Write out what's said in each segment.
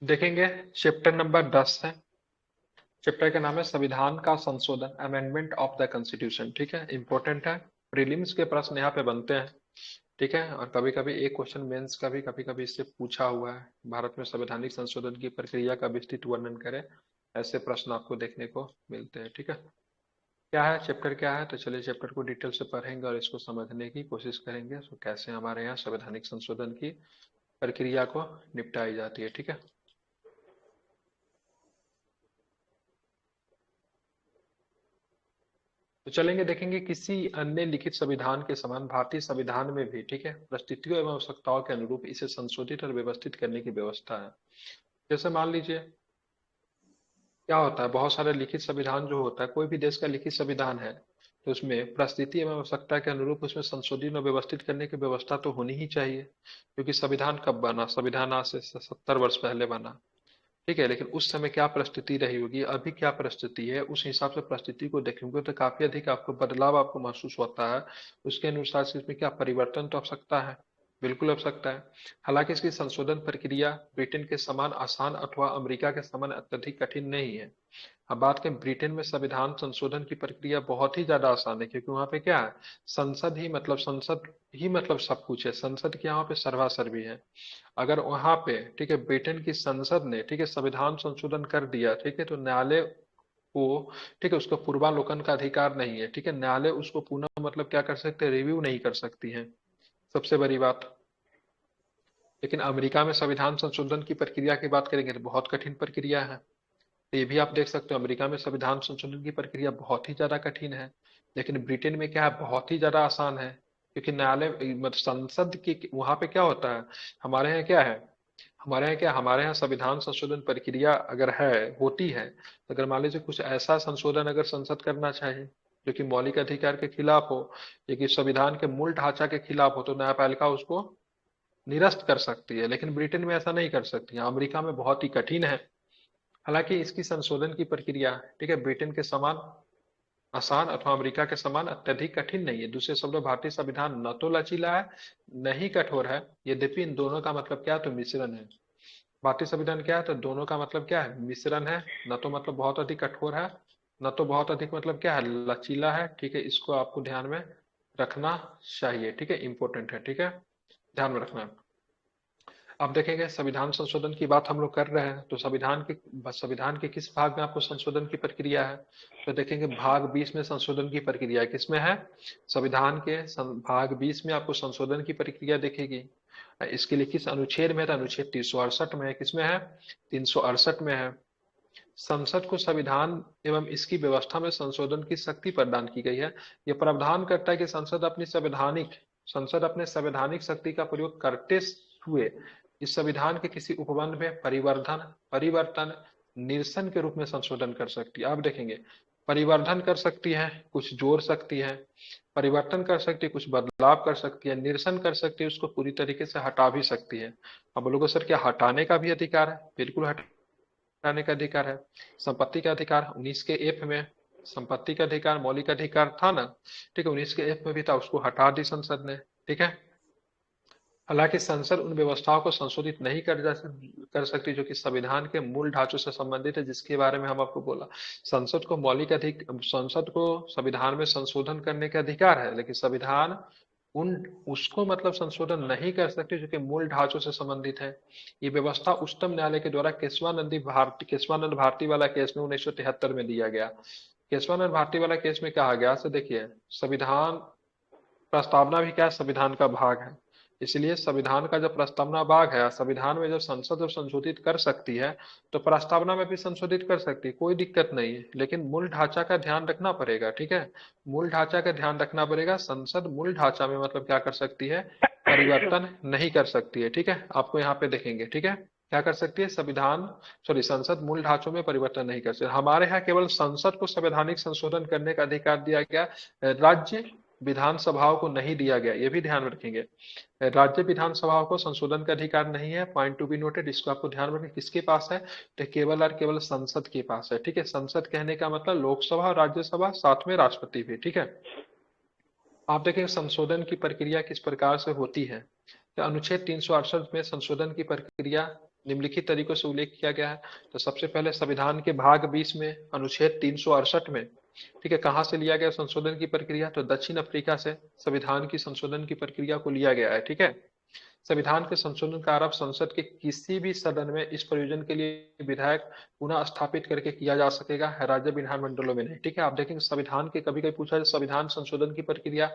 देखेंगे chapter number 10 है। Chapter का नाम है संविधान का संशोधन, अमेंडमेंट ऑफ द कॉन्स्टिट्यूशन। ठीक है, इंपॉर्टेंट है। प्रीलिम्स के प्रश्न यहाँ पे बनते हैं। ठीक है, और कभी कभी एक क्वेश्चन मेंस का भी कभी कभी इससे पूछा हुआ है। भारत में संवैधानिक संशोधन की प्रक्रिया का विस्तृत वर्णन करें, ऐसे प्रश्न आपको देखने को मिलते हैं। ठीक है, क्या है चैप्टर, क्या है, तो चलिए चैप्टर को डिटेल से पढ़ेंगे और इसको समझने की कोशिश करेंगे। तो कैसे हमारे यहाँ संवैधानिक संशोधन की प्रक्रिया को निपटाई जाती है। ठीक है, तो चलेंगे देखेंगे किसी अन्य लिखित संविधान के समान भारतीय संविधान में भी, ठीक है, परिस्थितियों एवं आवश्यकताओं के अनुरूप इसे संशोधित और व्यवस्थित करने की व्यवस्था है। जैसे मान लीजिए क्या होता है, बहुत सारे लिखित संविधान जो होता है, कोई भी देश का लिखित संविधान है तो उसमें परिस्थिति एवं आवश्यकता के अनुरूप उसमें संशोधित और व्यवस्थित करने की व्यवस्था तो होनी ही चाहिए, क्योंकि संविधान कब बना, संविधान आज से 70 वर्ष पहले बना। ठीक है, लेकिन उस समय क्या परिस्थिति रही होगी, अभी क्या परिस्थिति है, उस हिसाब से परिस्थिति को देखेंगे तो काफी अधिक आपको बदलाव आपको महसूस होता है। उसके अनुसार से इसमें क्या परिवर्तन तो आवश्यकता है, बिल्कुल आवश्यकता है। हालांकि इसकी संशोधन प्रक्रिया ब्रिटेन के समान आसान अथवा अमेरिका के समान अत्यधिक कठिन नहीं है। अब बात करें, ब्रिटेन में संविधान संशोधन की प्रक्रिया बहुत ही ज्यादा आसान है, क्योंकि वहां पे क्या है, संसद ही मतलब सब कुछ है, संसद के यहाँ पे सर्वासर्वी है। अगर वहां पे, ठीक है, ब्रिटेन की संसद ने, ठीक है, संविधान संशोधन कर दिया, ठीक है, तो न्यायालय को, ठीक है, उसका पूर्वालोकन का अधिकार नहीं है। ठीक है, न्यायालय उसको पुनः मतलब क्या कर सकते हैं, रिव्यू नहीं कर सकती है, सबसे बड़ी बात। लेकिन अमेरिका में संविधान संशोधन की प्रक्रिया की बात करेंगे तो बहुत कठिन प्रक्रिया है। तो ये भी आप देख सकते हो, अमेरिका में संविधान संशोधन की प्रक्रिया बहुत ही ज्यादा कठिन है। लेकिन ब्रिटेन में क्या है, बहुत ही ज्यादा आसान है, क्योंकि न्यायालय मतलब संसद की वहां पे क्या होता है, हमारे यहाँ क्या है, हमारे यहाँ संविधान संशोधन प्रक्रिया अगर है, होती है, तो अगर मान लीजिए कुछ ऐसा संशोधन अगर संसद करना चाहे जो कि मौलिक अधिकार के खिलाफ हो या कि संविधान के मूल ढांचा के खिलाफ हो, तो न्यायपालिका उसको निरस्त कर सकती है। लेकिन ब्रिटेन में ऐसा नहीं कर सकती है, अमेरिका में बहुत ही कठिन है। हालांकि इसकी संशोधन की प्रक्रिया, ठीक है, ब्रिटेन के समान आसान अथवा अमेरिका के समान अत्यधिक कठिन नहीं है। दूसरे शब्दों, भारतीय संविधान न तो लचीला है, न ही कठोर है। यद्यपि इन दोनों का मतलब क्या है, तो मिश्रण है। भारतीय संविधान क्या है, तो दोनों का मतलब क्या है, मिश्रण है। न तो मतलब बहुत अधिक कठोर है, न तो बहुत अधिक मतलब क्या है, लचीला है। ठीक है, इसको आपको ध्यान में रखना चाहिए। ठीक है, इंपॉर्टेंट है। ठीक है, ध्यान में रखना। अब देखेंगे संविधान संशोधन की बात हम लोग कर रहे हैं, तो संविधान के किस भाग में आपको संशोधन की प्रक्रिया है, तो देखेंगे भाग 20 में संशोधन की प्रक्रिया किसमें है, संविधान के भाग 20 में आपको संशोधन की प्रक्रिया देखेगी। इसके लिए किस अनुच्छेद में है, तो अनुच्छेद 368 में है। किसमें है, 368 में है। संसद को संविधान एवं इसकी व्यवस्था में संशोधन की शक्ति प्रदान की गई है। यह प्रावधान करता है कि संसद अपने संवैधानिक शक्ति का प्रयोग करते हुए इस संविधान के किसी उपबंध में परिवर्तन, निरसन के रूप में संशोधन कर सकती है। आप देखेंगे, परिवर्धन कर सकती है, कुछ जोड़ सकती है, परिवर्तन कर सकती है, कुछ बदलाव कर सकती है, निरसन कर सकती है, उसको पूरी तरीके से हटा भी सकती है। अब बोलोगे सर क्या हटाने का भी अधिकार है, बिल्कुल हटाने का अधिकार है। संपत्ति का अधिकार 19 के एफ में, संपत्ति का अधिकार मौलिक अधिकार था ना, ठीक है, 19 के एफ में भी था, उसको हटा दी संसद ने। ठीक है, हालांकि संसद उन व्यवस्थाओं को संशोधित नहीं कर सकती जो कि संविधान के मूल ढांचों से संबंधित है, जिसके बारे में हम आपको बोला। संसद को संविधान में संशोधन करने का अधिकार है, लेकिन संविधान उन उसको मतलब संशोधन नहीं कर सकती जो कि मूल ढांचों से संबंधित है। ये व्यवस्था उच्चतम न्यायालय के द्वारा केशवानंद भारती वाला केस में 1973 में दिया गया। केशवानंद भारती वाला केस में कहा गया, से देखिए, संविधान प्रस्तावना भी क्या है, संविधान का भाग है। इसलिए संविधान का जब प्रस्तावना भाग है, संविधान में जब संसद जब संशोधित कर सकती है, तो प्रस्तावना में भी संशोधित कर सकती है, कोई दिक्कत नहीं है। लेकिन मूल ढांचा का ध्यान रखना पड़ेगा। ठीक है, मूल ढांचा का ध्यान रखना पड़ेगा। संसद मूल ढांचा में मतलब क्या कर सकती है, परिवर्तन नहीं कर सकती है। ठीक है, आपको यहाँ पे देखेंगे। ठीक है, क्या कर सकती है, संसद मूल ढांचों में परिवर्तन नहीं कर सकती। हमारे यहाँ केवल संसद को संवैधानिक संशोधन करने का अधिकार दिया गया, राज्य विधानसभाओं को नहीं दिया गया, ये भी ध्यान में रखेंगे। राज्य विधानसभाओं को संशोधन का अधिकार नहीं है, पॉइंट टू बी नोटेड, इसको आपको ध्यान में रखें। किसके पास है, तो केवल और केवल संसद के पास है। ठीक है, संसद कहने का मतलब लोकसभा और राज्यसभा, साथ में राष्ट्रपति भी। ठीक है, आप देखें संशोधन की प्रक्रिया किस प्रकार से होती है। तो अनुच्छेद 368 में संशोधन की प्रक्रिया निम्नलिखित तरीकों से उल्लेख किया गया है। तो सबसे पहले संविधान के भाग 20 में अनुच्छेद 368 में, ठीक है, कहाँ से लिया गया संशोधन की प्रक्रिया? तो दक्षिण अफ्रीका से संविधान की संशोधन की प्रक्रिया को लिया गया है, ठीक है। संविधान के संशोधन का आरंभ संसद के किसी भी सदन में इस प्रयोजन के लिए विधायक पुनः स्थापित करके किया जा सकेगा, राज्य विधानमंडलों में नहीं, ठीक है। आप देखेंगे संविधान के कभी कभी पूछा जाए संविधान संशोधन की प्रक्रिया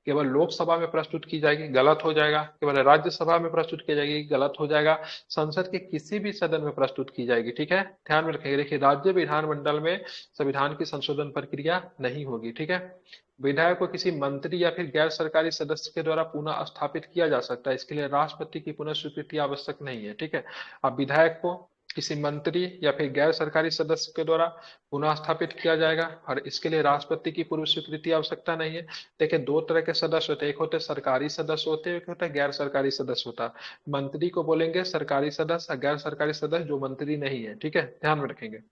केवल लोकसभा में प्रस्तुत की जाएगी, गलत हो जाएगा। केवल राज्यसभा में प्रस्तुत की जाएगी, गलत हो जाएगा। संसद के किसी भी सदन में प्रस्तुत की जाएगी, ठीक है, ध्यान में रखेंगे। देखिए राज्य विधानमंडल में संविधान की संशोधन प्रक्रिया नहीं होगी, ठीक है। विधायक को किसी मंत्री या फिर गैर सरकारी सदस्य के द्वारा पुनः स्थापित किया जा सकता है, इसके लिए राष्ट्रपति की पुनः स्वीकृति आवश्यक नहीं है, ठीक है। अब विधायक को किसी मंत्री या फिर गैर सरकारी सदस्य के द्वारा पुनः स्थापित किया जाएगा और इसके लिए राष्ट्रपति की पूर्व स्वीकृति आवश्यकता नहीं है। देखिए दो तरह के सदस्य होते हैं, एक होते सरकारी सदस्य होते हैं, एक होता है गैर सरकारी सदस्य होता है। मंत्री को बोलेंगे सरकारी सदस्य, गैर सरकारी सदस्य जो मंत्री नहीं है, ठीक है, ध्यान में रखेंगे।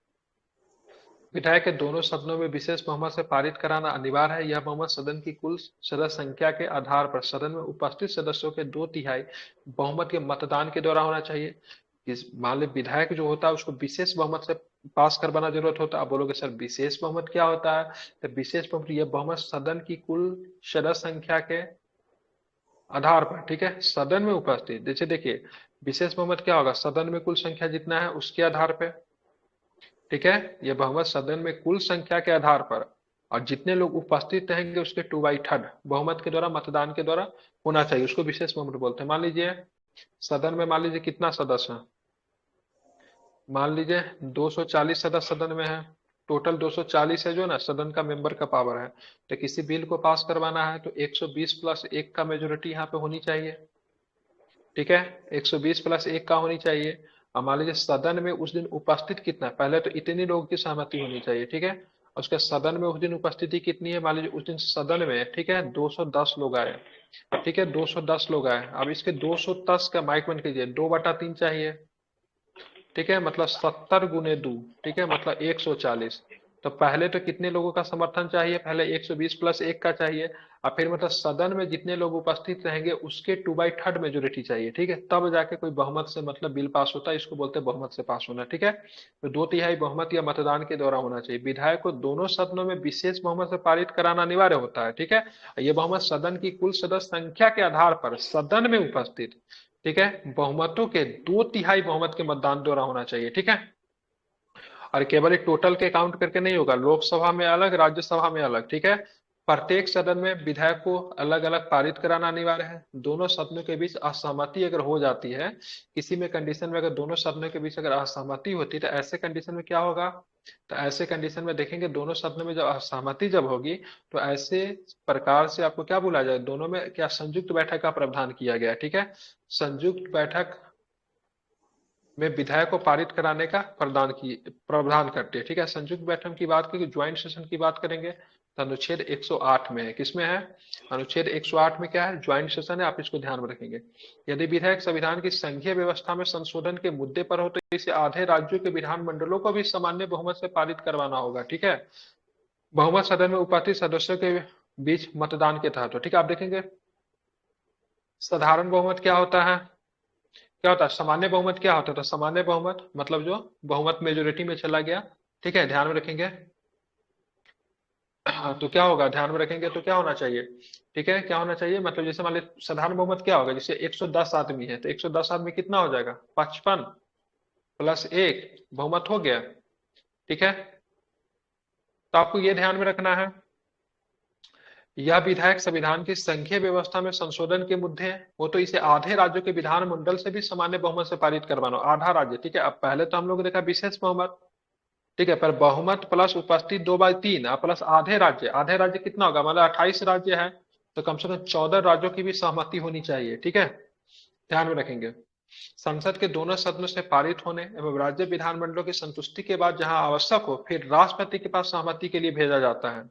विधायक के दोनों सदनों में विशेष बहुमत से पारित कराना अनिवार्य है। यह बहुमत सदन की कुल सदस्य संख्या के आधार पर सदन में उपस्थित सदस्यों के 2/3 बहुमत के मतदान के द्वारा होना चाहिए। इस मान ली विधायक जो होता है उसको विशेष बहुमत से पास करवाना जरूरत होता है। आप बोलोगे सर विशेष बहुमत क्या होता है? तो विशेष बहुमत यह बहुमत सदन की कुल सदस्य संख्या के आधार पर, ठीक है, सदन में उपस्थित, जैसे देखिए विशेष बहुमत क्या होगा? सदन में कुल संख्या जितना है उसके आधार पर, ठीक है। यह बहुमत सदन में कुल संख्या के आधार पर और जितने लोग उपस्थित रहेंगे उसके 2/3 बहुमत के द्वारा मतदान के द्वारा होना चाहिए, उसको विशेष बहुमत बोलते हैं। मान लीजिए सदन में मान लीजिए कितना सदस्य है, मान लीजिए 240 सदस्य सदन में है, टोटल 240 है जो ना सदन का मेंबर का पावर है। तो किसी बिल को पास करवाना है तो 120 + 1 का मेजोरिटी यहाँ पे होनी चाहिए, ठीक है, 120 + 1 का होनी चाहिए। अब मान लीजिए सदन में उस दिन उपस्थित कितना है, पहले तो इतनी लोगों की सहमति होनी चाहिए, ठीक है। उसके सदन में उस दिन उपस्थिति कितनी है, मान लीजिए उस दिन सदन में, ठीक है, 210 लोग आए, ठीक है, 210 लोग आए। अब इसके 210 का माइक बन कीजिए 2/3 चाहिए, ठीक है, मतलब 70 × 2, ठीक है, मतलब 140। तो पहले तो कितने लोगों का समर्थन चाहिए? पहले 120 + 1 का चाहिए और फिर मतलब सदन में जितने लोग उपस्थित रहेंगे उसके 2/3 मेजोरिटी चाहिए, ठीक है, तब जाके कोई बहुमत से मतलब बिल पास होता है, इसको बोलते हैं बहुमत से पास होना, ठीक है। तो 2/3 बहुमत या मतदान के द्वारा होना चाहिए। विधायक को दोनों सदनों में विशेष बहुमत से पारित कराना अनिवार्य होता है, ठीक है। ये बहुमत सदन की कुल सदस्य संख्या के आधार पर सदन में उपस्थित, ठीक है, बहुमतों के 2/3 बहुमत के मतदान द्वारा होना चाहिए, ठीक है। और केवल एक टोटल के काउंट करके नहीं होगा, लोकसभा में अलग, राज्यसभा में अलग, ठीक है। प्रत्येक सदन में विधायक को अलग अलग पारित कराना अनिवार्य है। दोनों सदनों के बीच असहमति अगर हो जाती है, किसी में कंडीशन में अगर दोनों सदनों के बीच अगर असहमति होती है तो ऐसे कंडीशन में क्या होगा? तो ऐसे कंडीशन में देखेंगे दोनों सदनों में जब असहमति जब होगी तो ऐसे प्रकार से आपको क्या बोला जाए, दोनों में क्या संयुक्त बैठक का प्रावधान किया गया, ठीक है। संयुक्त बैठक में विधायक को पारित कराने का प्रावधान करती है, ठीक है। संयुक्त बैठक की बात करेंगे, ज्वाइंट सेशन की बात करेंगे तो अनुच्छेद 108 में है। किसमें है? अनुच्छेद 108 में क्या है? ज्वाइंट सेशन है, आप इसको ध्यान में रखेंगे। यदि विधायक संविधान की संघीय व्यवस्था में संशोधन के मुद्दे पर हो तो इसे आधे राज्यों के विधानमंडलों को भी सामान्य बहुमत से पारित करवाना होगा, ठीक है। बहुमत सदन में उपस्थित सदस्यों के बीच मतदान के तहत हो, ठीक है। आप देखेंगे साधारण बहुमत क्या होता है, क्या होता है? सामान्य बहुमत क्या होता है? तो सामान्य बहुमत मतलब जो बहुमत मेजोरिटी में चला गया, ठीक है, ध्यान में रखेंगे। तो क्या होगा, ध्यान में रखेंगे तो क्या होना चाहिए, ठीक है, क्या होना चाहिए, मतलब जैसे मान लीजिए साधारण बहुमत क्या होगा, जैसे 110 आदमी है तो 110 आदमी कितना हो जाएगा? 55 + 1 बहुमत हो गया, ठीक है। तो आपको ये ध्यान में रखना है यह विधायक संविधान की संघीय व्यवस्था में संशोधन के मुद्दे हैं, वो तो इसे आधे राज्यों के विधानमंडल से भी सामान्य बहुमत से पारित करवाना, आधा राज्य, ठीक है। अब पहले तो हम लोग ने देखा विशेष बहुमत, ठीक है, पर बहुमत प्लस उपस्थित 2/3 प्लस आधे राज्य, आधे राज्य कितना होगा, मतलब 28 राज्य है तो कम से कम 14 राज्यों की भी सहमति होनी चाहिए, ठीक है, ध्यान में रखेंगे। संसद के दोनों सदनों से पारित होने एवं राज्य विधानमंडलों की संतुष्टि के बाद जहां आवश्यक हो फिर राष्ट्रपति के पास सहमति के लिए भेजा जाता है।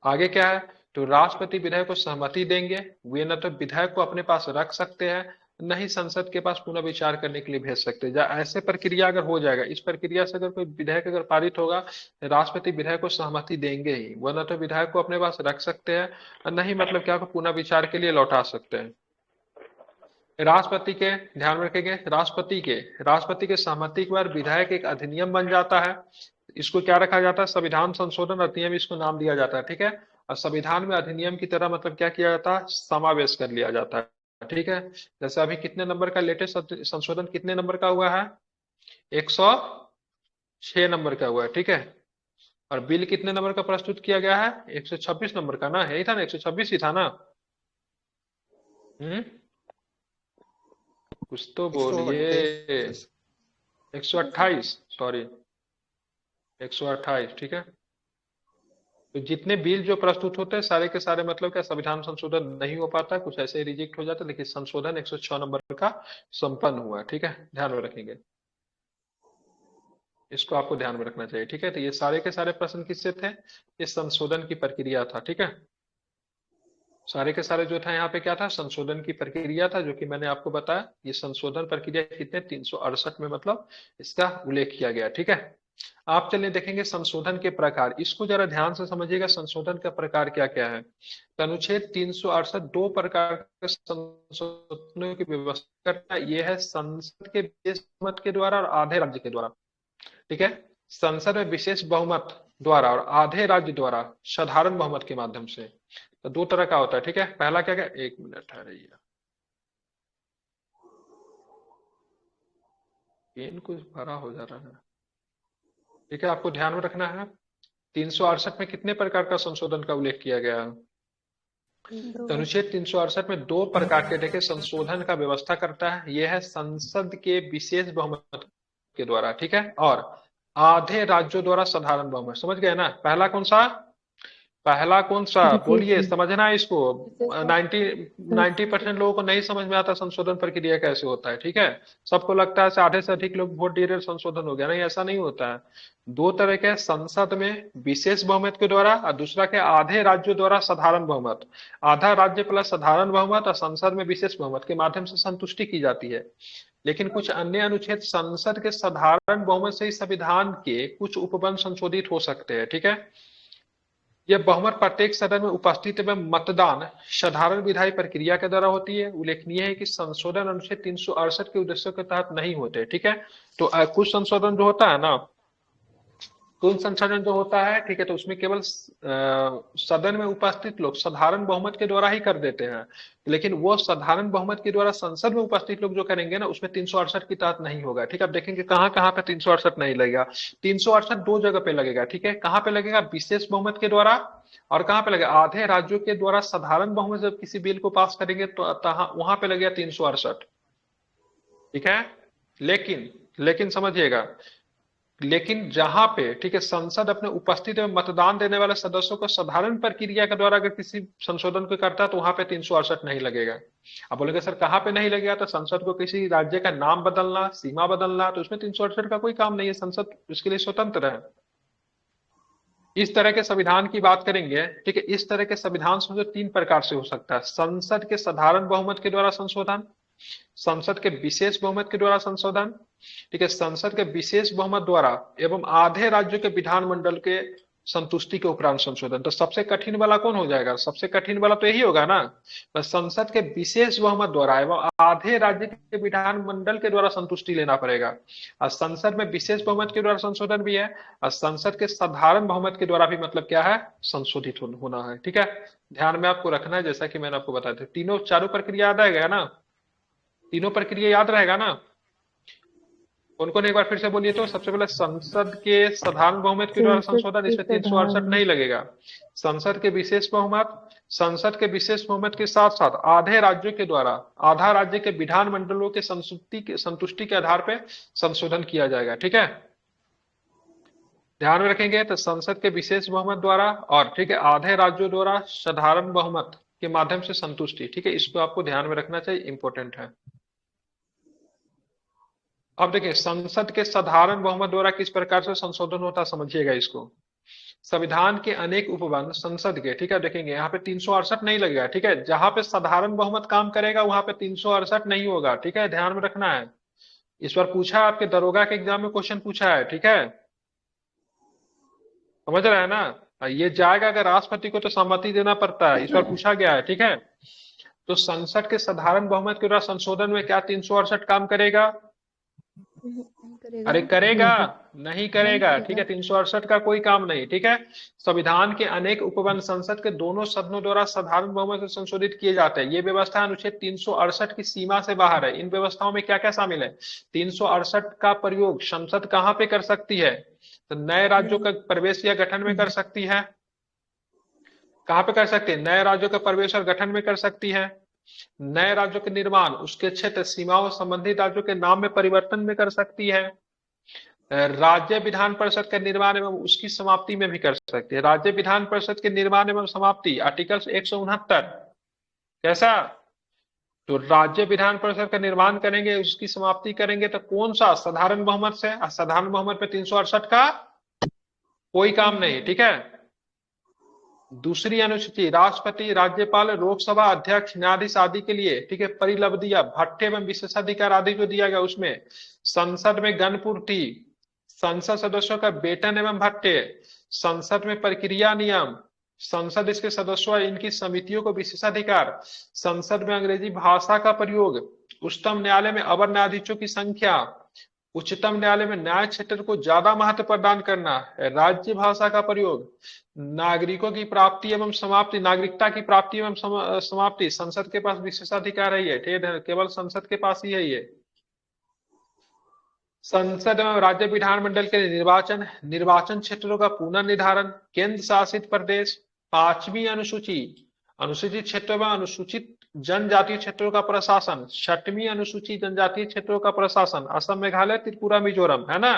आगे क्या है, तो राष्ट्रपति विधायक को सहमति देंगे, वे न तो विधायक को अपने पास रख सकते हैं न ही संसद के पास पुनः विचार करने के लिए भेज सकते हैं। ऐसे प्रक्रिया अगर हो जाएगा, इस प्रक्रिया से अगर कोई विधेयक अगर पारित होगा तो राष्ट्रपति विधायक को सहमति देंगे ही, वह न तो विधायक को अपने पास रख सकते हैं और न ही मतलब क्या पुनः विचार के लिए लौटा सकते हैं। राष्ट्रपति के, ध्यान में रखेंगे, राष्ट्रपति के सहमति के बाद विधायक एक अधिनियम बन जाता है। इसको क्या रखा जाता है? संविधान संशोधन अधिनियम इसको नाम दिया जाता है, ठीक है। और संविधान में अधिनियम की तरह मतलब क्या किया जाता है? समावेश कर लिया जाता है, ठीक है। जैसे अभी कितने नंबर का लेटेस्ट संशोधन कितने नंबर का हुआ है? 106 नंबर का हुआ है, ठीक है। और बिल कितने नंबर का प्रस्तुत किया गया है? 126 नंबर का ना, यही था ना, 126 ही था ना। हम्म, कुछ तो बोलिए। 128। 128, सॉरी, 128, ठीक है। तो जितने बिल जो प्रस्तुत होते हैं सारे के सारे मतलब क्या संविधान संशोधन नहीं हो पाता, कुछ ऐसे ही रिजेक्ट हो जाता है, लेकिन संशोधन 106 नंबर का संपन्न हुआ है, ठीक है। ध्यान में रखेंगे, इसको आपको ध्यान में रखना चाहिए, ठीक है। तो ये सारे के सारे प्रश्न किससे थे? ये संशोधन की प्रक्रिया था, ठीक है। सारे के सारे जो था यहाँ पे क्या था? संशोधन की प्रक्रिया था, जो कि मैंने आपको बताया। ये संशोधन प्रक्रिया कितने 368 में मतलब इसका उल्लेख किया गया, ठीक है। आप चलिए देखेंगे संशोधन के प्रकार, इसको जरा ध्यान से समझिएगा, संशोधन का प्रकार क्या क्या है। तो अनुच्छेद 368 दो प्रकार के संशोधनों की व्यवस्था करता है। ये है संसद के विशेष बहुमत के द्वारा और आधे राज्य के द्वारा, ठीक है। संसद में विशेष बहुमत द्वारा और आधे राज्य द्वारा साधारण बहुमत के माध्यम से। तो दो तरह का होता है, ठीक है। पहला क्या क्या, एक मिनट है रही, पेन कुछ भरा हो जा रहा है, ठीक है। आपको ध्यान में रखना है 368 में कितने प्रकार का संशोधन का उल्लेख किया गया है? दो। तो अनुच्छेद 368 में दो प्रकार के देखिए संशोधन का व्यवस्था करता है। यह है संसद के विशेष बहुमत के द्वारा, ठीक है, और आधे राज्यों द्वारा साधारण बहुमत। समझ गए ना? पहला कौन सा? पहला कौन सा विशेष बोलिए, समझना है इसको। विशेष 90% लोगों को नहीं समझ में आता संशोधन प्रक्रिया कैसे होता है, ठीक है। सबको लगता है आधे से अधिक लोग वोट दे रहे संशोधन हो गया, नहीं, ऐसा नहीं होता है। दो तरह के, संसद में विशेष बहुमत के द्वारा और दूसरा के आधे राज्यों द्वारा साधारण बहुमत। आधा राज्य प्लस साधारण बहुमत और संसद में विशेष बहुमत के माध्यम से संतुष्टि की जाती है। लेकिन कुछ अन्य अनुच्छेद संसद के साधारण बहुमत से ही संविधान के कुछ उपबंध संशोधित हो सकते हैं, ठीक है। यह बहुमत प्रत्येक सदन में उपस्थित एवं मतदान साधारण विधायी प्रक्रिया के द्वारा होती है। उल्लेखनीय है कि संशोधन अनुच्छेद 368 के उद्देश्यों के तहत नहीं होते, ठीक है। तो कुछ संशोधन जो होता है ना, कुल संशोधन जो होता है, ठीक है, तो उसमें केवल सदन में उपस्थित लोग साधारण बहुमत के द्वारा ही कर देते हैं। लेकिन वो साधारण बहुमत के द्वारा संसद में उपस्थित लोग जो करेंगे ना, उसमें 368 के तहत नहीं होगा, ठीक है। अब देखेंगे कहाँ कहाँ पे 368 नहीं लगेगा। 368 दो जगह पे लगेगा, ठीक है। कहाँ पे लगेगा? विशेष बहुमत के द्वारा। और कहाँ पे लगेगा? आधे राज्यों के द्वारा साधारण बहुमत जब किसी बिल को पास करेंगे तो वहां पे लगेगा 368, ठीक है। लेकिन लेकिन समझिएगा, लेकिन जहां पे, ठीक है, संसद अपने उपस्थित में मतदान देने वाले सदस्यों को साधारण प्रक्रिया के द्वारा अगर किसी संशोधन को करता है तो वहां पे 368 नहीं लगेगा। अब बोलेंगे सर कहाँ पे नहीं लगेगा? तो संसद को किसी राज्य का नाम बदलना, सीमा बदलना, तो उसमें 368 का कोई काम नहीं है, संसद उसके लिए स्वतंत्र है। इस तरह के संविधान की बात करेंगे, ठीक है, इस तरह के संविधान संशोधन तीन प्रकार से हो सकता है। संसद के साधारण बहुमत के द्वारा संशोधन, संसद के विशेष बहुमत के द्वारा संशोधन, ठीक है, संसद के विशेष बहुमत द्वारा एवं आधे राज्यों के विधानमंडल के संतुष्टि के उपरांत संशोधन। तो सबसे कठिन वाला कौन हो जाएगा? सबसे कठिन वाला तो यही होगा ना। तो संसद के विशेष बहुमत द्वारा एवं आधे राज्य के विधानमंडल के द्वारा संतुष्टि लेना पड़ेगा। और संसद में विशेष बहुमत के द्वारा संशोधन भी है, और संसद के साधारण बहुमत के द्वारा भी मतलब क्या है? संशोधित होना है, ठीक है। ध्यान में आपको रखना है, जैसा कि मैंने आपको बताया था, तीनों चारों प्रक्रिया याद आएगा ना? तीनों प्रक्रिया याद रहेगा ना? उनको एक बार फिर से बोलिए तो। सबसे पहले संसद के साधारण बहुमत के द्वारा संसद संशोधन, के इसमें 368 साधारण नहीं लगेगा। संसद के विशेष बहुमत, संसद के विशेष बहुमत के साथ साथ आधे राज्यों के द्वारा, आधा राज्य के विधानमंडलों के संतुष्टि के आधार पर संशोधन किया जाएगा, ठीक है। ध्यान में रखेंगे तो संसद के विशेष बहुमत द्वारा और, ठीक है, आधे राज्यों द्वारा साधारण बहुमत के माध्यम से संतुष्टि, ठीक है। इसको आपको ध्यान में रखना चाहिए, इंपॉर्टेंट है। अब देखिए संसद के साधारण बहुमत द्वारा किस प्रकार से संशोधन होता है, समझिएगा इसको। संविधान के अनेक उपबंध संसद के, ठीक है, देखेंगे यहाँ पे 368 नहीं लगेगा, ठीक है। जहां पे साधारण बहुमत काम करेगा वहां पे 368 नहीं होगा, ठीक है, ध्यान में रखना है। इस बार पूछा है आपके दरोगा के एग्जाम में, क्वेश्चन पूछा है, ठीक है, समझ रहे हैं ना। ये जाएगा अगर राष्ट्रपति को तो सहमति देना पड़ता है, इस बार पूछा गया है, ठीक है। तो संसद के साधारण बहुमत के द्वारा संशोधन में क्या 368 काम करेगा? करेगा अरे करेगा, नहीं। नहीं नहीं करेगा, ठीक करेगा। है। 368 का कोई काम नहीं, ठीक है। संविधान के अनेक उपबंध संसद के दोनों सदनों द्वारा साधारण बहुमत से संशोधित किए जाते हैं। ये व्यवस्था अनुच्छेद 368 की सीमा से बाहर है। इन व्यवस्थाओं में क्या क्या शामिल है? 368 का प्रयोग संसद कहाँ पे कर सकती है? तो नए राज्यों का प्रवेश या गठन में कर सकती है। कहाँ पे कर सकती है? नए राज्यों का प्रवेश और गठन में कर सकती है। नए राज्यों के निर्माण, उसके क्षेत्र सीमाओं संबंधित राज्यों के नाम में परिवर्तन में कर सकती है। राज्य विधान परिषद का निर्माण एवं उसकी समाप्ति में भी कर सकती है। राज्य विधान परिषद के निर्माण एवं समाप्ति, आर्टिकल 169। कैसा? तो राज्य विधान परिषद का निर्माण करेंगे, उसकी समाप्ति करेंगे, तो कौन सा? साधारण बहुमत से। साधारण बहुमत पे 368 का कोई काम नहीं, ठीक है। दूसरी अनुसूची, राष्ट्रपति, राज्यपाल, लोकसभा अध्यक्ष, न्यायाधीश आदि के लिए, ठीक है, परिलब्धियां, भत्ते एवं विशेषाधिकार आदि जो दिया गया उसमें संसद में गणपूर्ति, संसद सदस्यों का वेतन एवं भत्ते, संसद में प्रक्रिया नियम, संसद इसके सदस्यों इनकी समितियों को विशेषाधिकार, संसद में अंग्रेजी भाषा का प्रयोग, उच्चतम न्यायालय में अवर न्यायाधीशों की संख्या, उच्चतम न्यायालय में न्याय क्षेत्र को ज्यादा महत्व प्रदान करना, राज्य भाषा का प्रयोग, नागरिकों की प्राप्ति एवं समाप्ति, नागरिकता की प्राप्ति एवं समाप्ति संसद के पास विशेषाधिकार है। ये ठीक है, केवल संसद के पास ही है ये। संसद एवं राज्य विधानमंडल के निर्वाचन, निर्वाचन क्षेत्रों का पुनर्निर्धारण, केंद्र शासित प्रदेश, पांचवी अनुसूची, अनुसूचित क्षेत्रों में अनुसूचित जनजातीय क्षेत्रों का प्रशासन, छठवीं अनुसूची जनजातीय क्षेत्रों का प्रशासन, असम, मेघालय, त्रिपुरा, मिजोरम, है ना।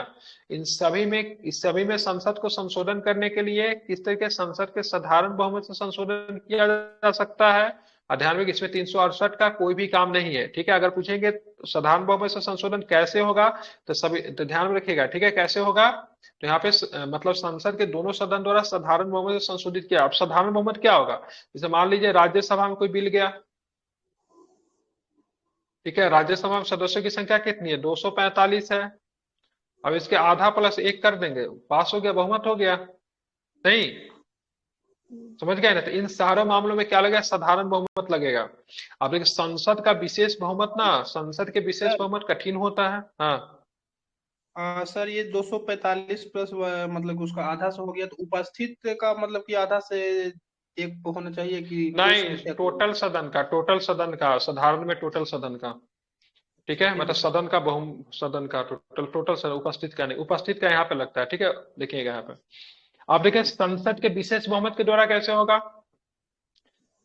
इस सभी में संसद को संशोधन करने के लिए किस तरीके संसद के साधारण बहुमत से संशोधन किया जा सकता है। और ध्यान में इसमें 368 का कोई भी काम नहीं है, ठीक है। अगर पूछेंगे साधारण बहुमत से संशोधन कैसे होगा, तो सभी तो ध्यान में रखिएगा, ठीक है, कैसे होगा। तो यहाँ पे मतलब संसद के दोनों सदन द्वारा साधारण बहुमत से संशोधित किया। अब साधारण बहुमत क्या होगा? जैसे मान लीजिए राज्यसभा में कोई बिल गया, ठीक है, राज्यसभा में सदस्यों की संख्या कितनी है? 245 है। अब इसके आधा प्लस एक कर देंगे, पास हो गया, बहुमत हो गया। नहीं समझ गए ना? तो इन सारे मामलों में क्या लगेगा? साधारण बहुमत लगेगा। अब देखिए संसद का विशेष बहुमत ना, संसद के विशेष सर बहुमत कठिन होता है। हाँ सर ये 245 प्लस मतलब उसका आधा से हो गया तो उपस्थित का मतलब कि आधा से एक होना चाहिए कि कुल नहीं, संख्या को। टोटल सदन का, टोटल सदन का, साधारण में टोटल सदन का, ठीक है, ये मतलब तो सदन का बहुम, सदन का टोटल, टोटल सदन, उपस्थित का नहीं, उपस्थित का यहाँ पे लगता है, ठीक है। देखिएगा यहाँ पे, आप देखिए संसद के विशेष बहुमत के द्वारा कैसे होगा।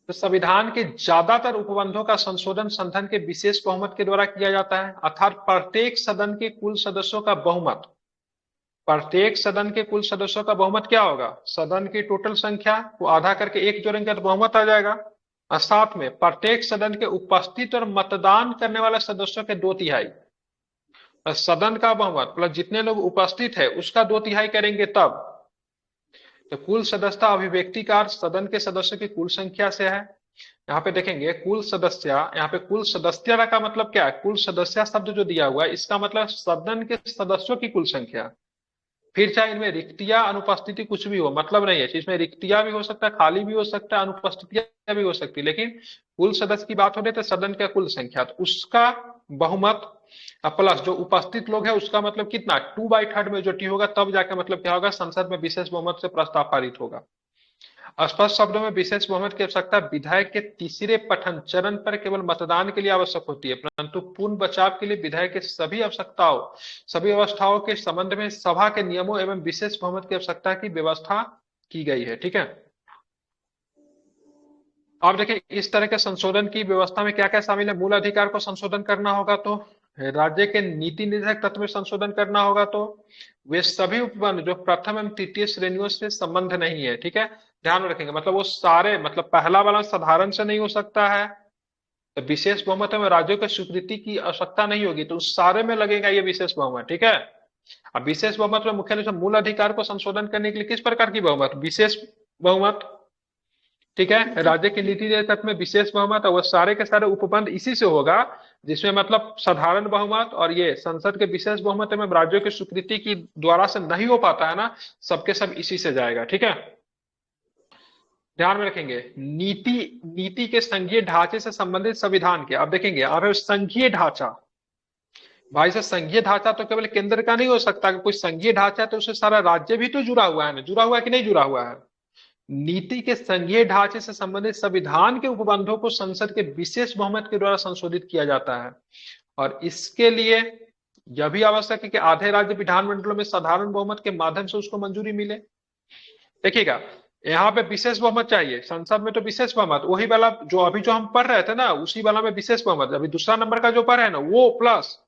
तो संविधान के ज्यादातर उपबंधों का संशोधन संसद के विशेष बहुमत के द्वारा किया जाता है, अर्थात प्रत्येक सदन के कुल सदस्यों का बहुमत, प्रत्येक सदन के कुल सदस्यों का बहुमत क्या होगा? सदन की टोटल संख्या को आधा करके एक जोड़ेंगे तो बहुमत आ जाएगा। और साथ में प्रत्येक सदन के उपस्थित और मतदान करने वाले सदस्यों के 2/3, और सदन का बहुमत प्लस जितने लोग उपस्थित है उसका 2/3 करेंगे तब। तो कुल सदस्यता अभिव्यक्ति का अर्थ सदन के सदस्यों की कुल संख्या से है। यहाँ पे देखेंगे कुल सदस्य, यहाँ पे कुल सदस्यता का मतलब क्या है? कुल सदस्य शब्द जो दिया हुआ है इसका मतलब सदन के सदस्यों की कुल संख्या। फिर चाहे इनमें रिक्तियां, अनुपस्थिति कुछ भी हो, मतलब नहीं है, इसमें रिक्तियां भी हो सकता है, खाली भी हो सकता है, अनुपस्थितियां भी हो सकती है, लेकिन कुल सदस्य की बात हो रही है तो सदन का कुल संख्या, तो उसका बहुमत प्लस जो उपस्थित लोग हैं उसका मतलब कितना? 2/3 मेजोरिटी होगा, तब जाके मतलब क्या होगा? संसद में विशेष बहुमत से प्रस्ताव पारित होगा। स्पष्ट शब्दों में विशेष बहुमत की आवश्यकता विधायक के तीसरे पठन चरण पर केवल मतदान के लिए आवश्यक होती है, परंतु पूर्ण बचाव के लिए विधायक के सभी आवश्यकताओं, सभी अवस्थाओं के संबंध में सभा के नियमों एवं विशेष बहुमत की आवश्यकता की व्यवस्था की गई है, ठीक है। आप देखिए इस तरह के संशोधन की व्यवस्था में क्या क्या शामिल है। मूल अधिकार को संशोधन करना होगा तो, राज्य के नीति निर्धारक तत्व में संशोधन करना होगा तो, वे सभी उपबंध जो प्रथम एवं तृतीय श्रेणियों से संबंध नहीं है, ठीक है, ध्यान में रखेंगे। मतलब वो सारे, मतलब पहला वाला साधारण से नहीं हो सकता है, तो विशेष बहुमत में राज्यों की स्वीकृति की आवश्यकता नहीं होगी, तो उस सारे में लगेगा ये विशेष बहुमत, ठीक है। अब विशेष बहुमत में मुख्य रूप से मूल अधिकार को संशोधन करने के लिए किस प्रकार की बहुमत? विशेष बहुमत, ठीक है। राज्य की नीति तत्व में विशेष बहुमत, और वो सारे के सारे उपबंध इसी से होगा, जिसमें मतलब साधारण बहुमत और ये संसद के विशेष बहुमत में राज्यों की स्वीकृति की द्वारा से नहीं हो पाता है ना, सबके सब इसी से जाएगा, ठीक है। ध्यान में रखेंगे। नीति, नीति के संघीय ढांचे से संबंधित संविधान के, अब देखेंगे अब है संघीय ढांचा। भाई साहब संघीय ढांचा तो केवल केंद्र का नहीं हो सकता, कि कोई संघीय ढांचा है तो उससे सारा राज्य भी तो जुड़ा हुआ है ना, जुड़ा हुआ है कि नहीं जुड़ा हुआ है। नीति के संघीय ढांचे से संबंधित संविधान के उपबंधों को संसद के विशेष बहुमत के द्वारा संशोधित किया जाता है। और इसके लिए यह भी आवश्यक है कि आधे राज्य विधानमंडलों में साधारण बहुमत के माध्यम से उसको मंजूरी मिले। देखिएगा, यहाँ पे विशेष बहुमत चाहिए, संसद में तो विशेष बहुमत, वही वाला जो अभी जो हम पढ़ रहे थे ना, उसी वाला में विशेष बहुमत, अभी दूसरा नंबर का जो पढ़ रहे हैं ना वो प्लस,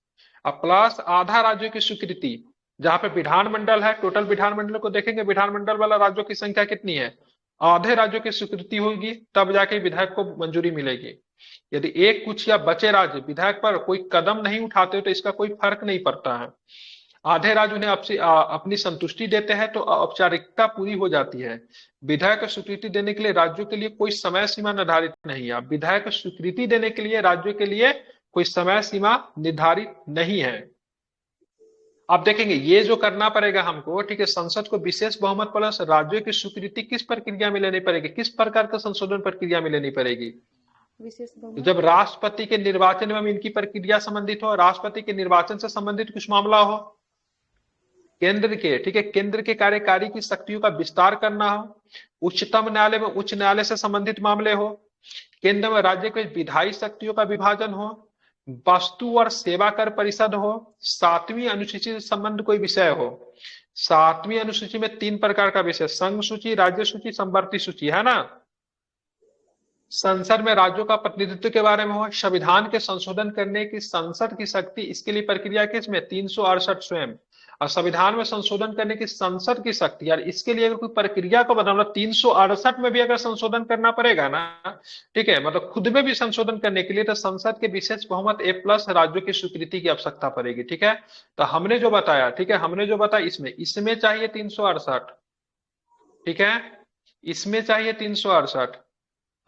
अब प्लस आधा राज्यों की स्वीकृति। जहां पे विधानमंडल है, टोटल विधानमंडल को देखेंगे, विधानमंडल वाला राज्यों की संख्या कितनी है, आधे राज्यों की स्वीकृति होगी, तब जाके विधायक को मंजूरी मिलेगी। यदि एक कुछ या बचे राज्य विधायक पर कोई कदम नहीं उठाते तो इसका कोई फर्क नहीं पड़ता है। आधे राज्य उन्हें अपनी संतुष्टि देते हैं तो औपचारिकता पूरी हो जाती है। विधायक को स्वीकृति देने के लिए राज्यों के लिए कोई समय सीमा निर्धारित नहीं है। विधायक को स्वीकृति देने के लिए राज्यों के लिए कोई समय सीमा निर्धारित नहीं है। अब देखेंगे ये जो करना पड़ेगा हमको, ठीक है, संसद को विशेष बहुमत प्लस राज्यों की स्वीकृति किस प्रक्रिया में लेनी पड़ेगी, किस प्रकार का संशोधन प्रक्रिया में लेनी पड़ेगी। विशेष तो बहुमत। जब राष्ट्रपति के निर्वाचन में इनकी प्रक्रिया संबंधित हो, राष्ट्रपति के निर्वाचन से संबंधित कुछ मामला हो, केंद्र के, ठीक है, केंद्र के कार्यकारी की शक्तियों का विस्तार करना हो, उच्चतम न्यायालय में उच्च न्यायालय से संबंधित मामले हो, केंद्र में राज्य के विधायी शक्तियों का विभाजन हो, वस्तु और सेवा कर परिषद हो, सातवीं अनुसूची से संबंध कोई विषय हो। सातवीं अनुसूची में 3 प्रकार का विषय, संघ सूची, राज्य सूची, समवर्ती सूची, है ना। संसद में राज्यों का प्रतिनिधित्व के बारे में हो, संविधान के संशोधन करने की संसद की शक्ति, इसके लिए प्रक्रिया किसमें 368 स्वयं। और संविधान में संशोधन करने की संसद की शक्ति, यार इसके लिए अगर कोई प्रक्रिया को बदलना 368 में भी अगर संशोधन करना पड़ेगा ना, ठीक है, मतलब खुद में भी संशोधन करने के लिए तो संसद के विशेष बहुमत ए प्लस राज्यों की स्वीकृति की आवश्यकता पड़ेगी। ठीक है, तो हमने जो बताया, ठीक है, हमने जो बताया इसमें इसमें चाहिए 368, ठीक है, इसमें चाहिए 368,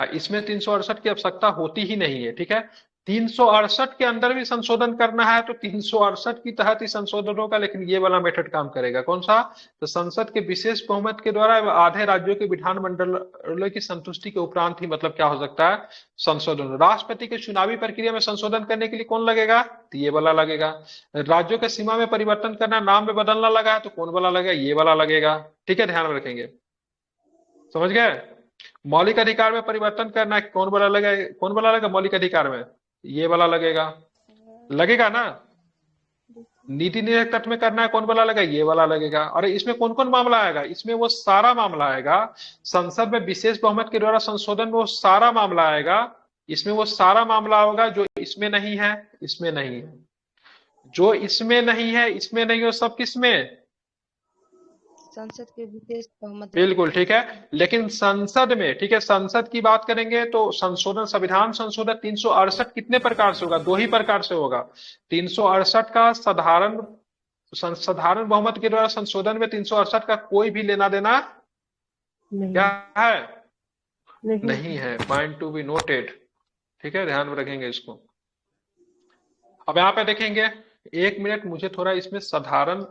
इसमें 368 की आवश्यकता होती ही नहीं है। ठीक है, 368 के अंदर भी संशोधन करना है तो 368 की तहत ही संशोधन होगा, लेकिन ये वाला मेथड काम करेगा, कौन सा, तो संसद के विशेष बहुमत के द्वारा आधे राज्यों के विधानमंडलों की संतुष्टि के उपरांत ही मतलब क्या हो सकता है, संशोधन। राष्ट्रपति के चुनावी प्रक्रिया में संशोधन करने के लिए कौन लगेगा, तो ये वाला लगेगा। राज्यों के सीमा में परिवर्तन करना, नाम में बदलना लगा है तो कौन वाला लगेगा, ये वाला लगेगा। ठीक है, ध्यान में रखेंगे, समझ गए। मौलिक अधिकार में परिवर्तन करना है, कौन वाला लगेगा, कौन वाला लगेगा मौलिक अधिकार में, ये वाला लगेगा, लगेगा ना। नीति निर्णय तत्व में करना है, कौन वाला लगेगा, ये वाला लगेगा। और इसमें कौन कौन मामला आएगा, इसमें वो सारा मामला आएगा। संसद में विशेष बहुमत के द्वारा संशोधन में वो सारा मामला आएगा। इसमें वो सारा मामला होगा जो इसमें नहीं है, इसमें नहीं है, जो इसमें नहीं है, इसमें नहीं हो, सब किसमें, संसद के विशेष बहुमत बिल्कुल ठीक है। लेकिन संसद में, ठीक है, संसद की बात करेंगे तो संशोधन, संविधान संशोधन 368 कितने प्रकार से होगा, 2 ही प्रकार से होगा। 368 का साधारण बहुमत के द्वारा संशोधन में 368 का कोई भी लेना देना नहीं। क्या है, नहीं। नहीं है। पॉइंट टू बी नोटेड, ठीक है, ध्यान में रखेंगे इसको। अब यहाँ पे देखेंगे, 1 मिनट, मुझे थोड़ा इसमें साधारण,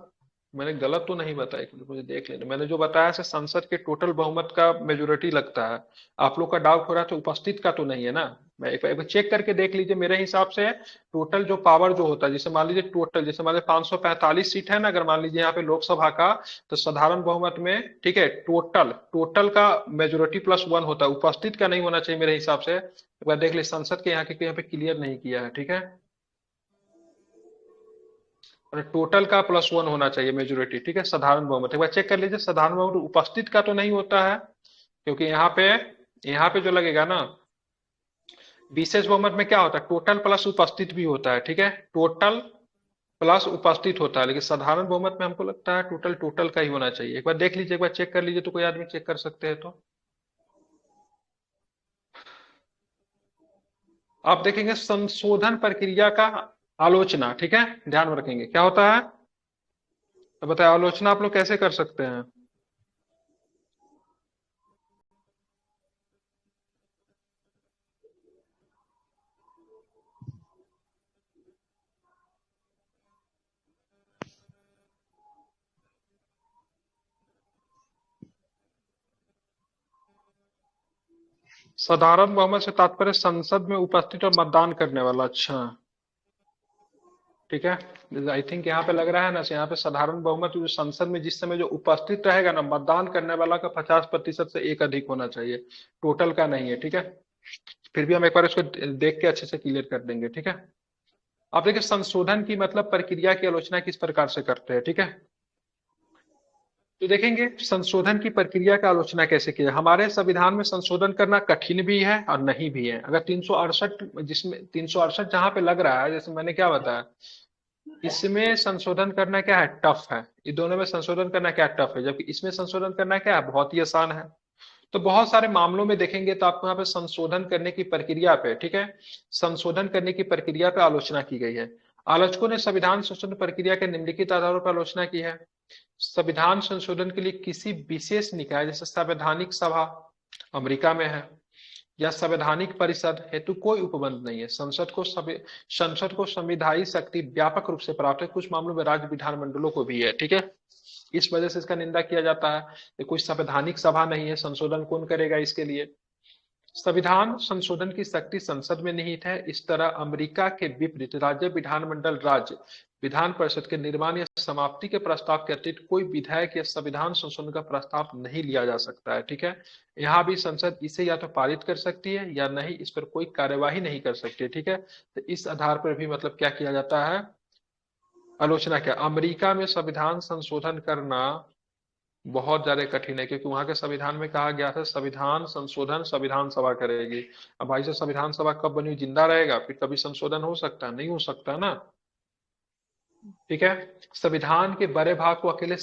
मैंने गलत तो नहीं बताया, एक मिनट मुझे देख लेना। मैंने जो बताया है संसद के टोटल बहुमत का मेजोरिटी लगता है। आप लोग का डाउट हो रहा है तो उपस्थित का तो नहीं है ना। मैं एक चेक करके देख लीजिए, मेरे हिसाब से टोटल जो पावर जो होता है, जैसे मान लीजिए टोटल, जैसे मान लीजिए 545 सीट है ना, अगर मान लीजिए यहाँ पे लोकसभा का, तो साधारण बहुमत में, ठीक है, टोटल टोटल का मेजोरिटी +1 होता है, उपस्थित का नहीं होना चाहिए मेरे हिसाब से। एक बार देख लीजिए संसद के यहाँ पे क्लियर नहीं किया है, ठीक है, और टोटल का +1 होना चाहिए मेजोरिटी, ठीक है, साधारण बहुमत। एक बार चेक कर लीजिए, साधारण बहुमत उपस्थित का तो नहीं होता है, क्योंकि यहाँ पे जो लगेगा ना, विशेष बहुमत में क्या होता है, टोटल प्लस उपस्थित भी होता है, ठीक है, टोटल प्लस उपस्थित होता है। लेकिन साधारण बहुमत में हमको लगता है टोटल टोटल का ही होना चाहिए। एक बार देख लीजिए, एक बार चेक कर लीजिए, तो कोई आदमी चेक कर सकते हैं तो। आप देखेंगे संशोधन प्रक्रिया का आलोचना, ठीक है, ध्यान में रखेंगे क्या होता है, तो बताए आलोचना आप लोग कैसे कर सकते हैं। साधारण बहुमत से तात्पर्य संसद में उपस्थित और मतदान करने वाला। अच्छा, ठीक है। आई थिंक यहाँ पे लग रहा है ना, यहाँ पे साधारण बहुमत जो संसद में जिस समय जो उपस्थित रहेगा ना, मतदान करने वाला का 50% से एक अधिक होना चाहिए, टोटल का नहीं है, ठीक है। फिर भी हम एक बार इसको देख के अच्छे से क्लियर कर देंगे, ठीक है। आप देखिए, संशोधन की मतलब प्रक्रिया की आलोचना किस प्रकार से करते हैं, ठीक है। तो देखेंगे संशोधन की प्रक्रिया का आलोचना कैसे किया। हमारे संविधान में संशोधन करना कठिन भी है और नहीं भी है। अगर 368, जिसमें 368 जहां पे लग रहा है, जैसे मैंने क्या बताया, इसमें संशोधन करना क्या है, टफ है। ये दोनों में संशोधन करना क्या टफ है, जबकि इसमें संशोधन करना क्या है, बहुत ही आसान है। तो बहुत सारे मामलों में देखेंगे तो आपको यहाँ पे संशोधन करने की प्रक्रिया पे, ठीक है, संशोधन करने की प्रक्रिया पे आलोचना की गई है। आलोचकों ने संविधान संशोधन प्रक्रिया के निम्नलिखित आधारों पर आलोचना की है। संविधान संशोधन के लिए किसी विशेष निकाय जैसे संवैधानिक सभा अमेरिका में है या संवैधानिक परिषद हेतु कोई उपबंध नहीं है। संसद को संविधायी शक्ति व्यापक रूप से प्राप्त है, कुछ मामलों में राज्य विधानमंडलों को भी है, ठीक है। इस वजह से इसका निंदा किया जाता है कि कोई संवैधानिक सभा नहीं है, संशोधन कौन करेगा इसके लिए। संविधान संशोधन की शक्ति संसद में निहित है। इस तरह अमेरिका के विपरीत राज्य विधानमंडल राज्य विधान परिषद के निर्माण या समाप्ति के प्रस्ताव के अतिरिक्त कोई विधायक या संविधान संशोधन का प्रस्ताव नहीं लिया जा सकता है, ठीक है। यहाँ भी संसद इसे या तो पारित कर सकती है या नहीं, इस पर कोई कार्यवाही नहीं कर सकती है, ठीक है। तो इस आधार पर भी मतलब क्या किया जाता है, आलोचना। क्या अमेरिका में संविधान संशोधन करना बहुत ज्यादा कठिन है, क्योंकि वहां के संविधान में कहा गया था संविधान संशोधन संविधान सभा करेगी। अब भाई से संविधान सभा कब बनी, जिंदा रहेगा फिर कभी संशोधन हो सकता है, नहीं हो सकता ना, ठीक है। संविधान के बड़े भाग को अकेले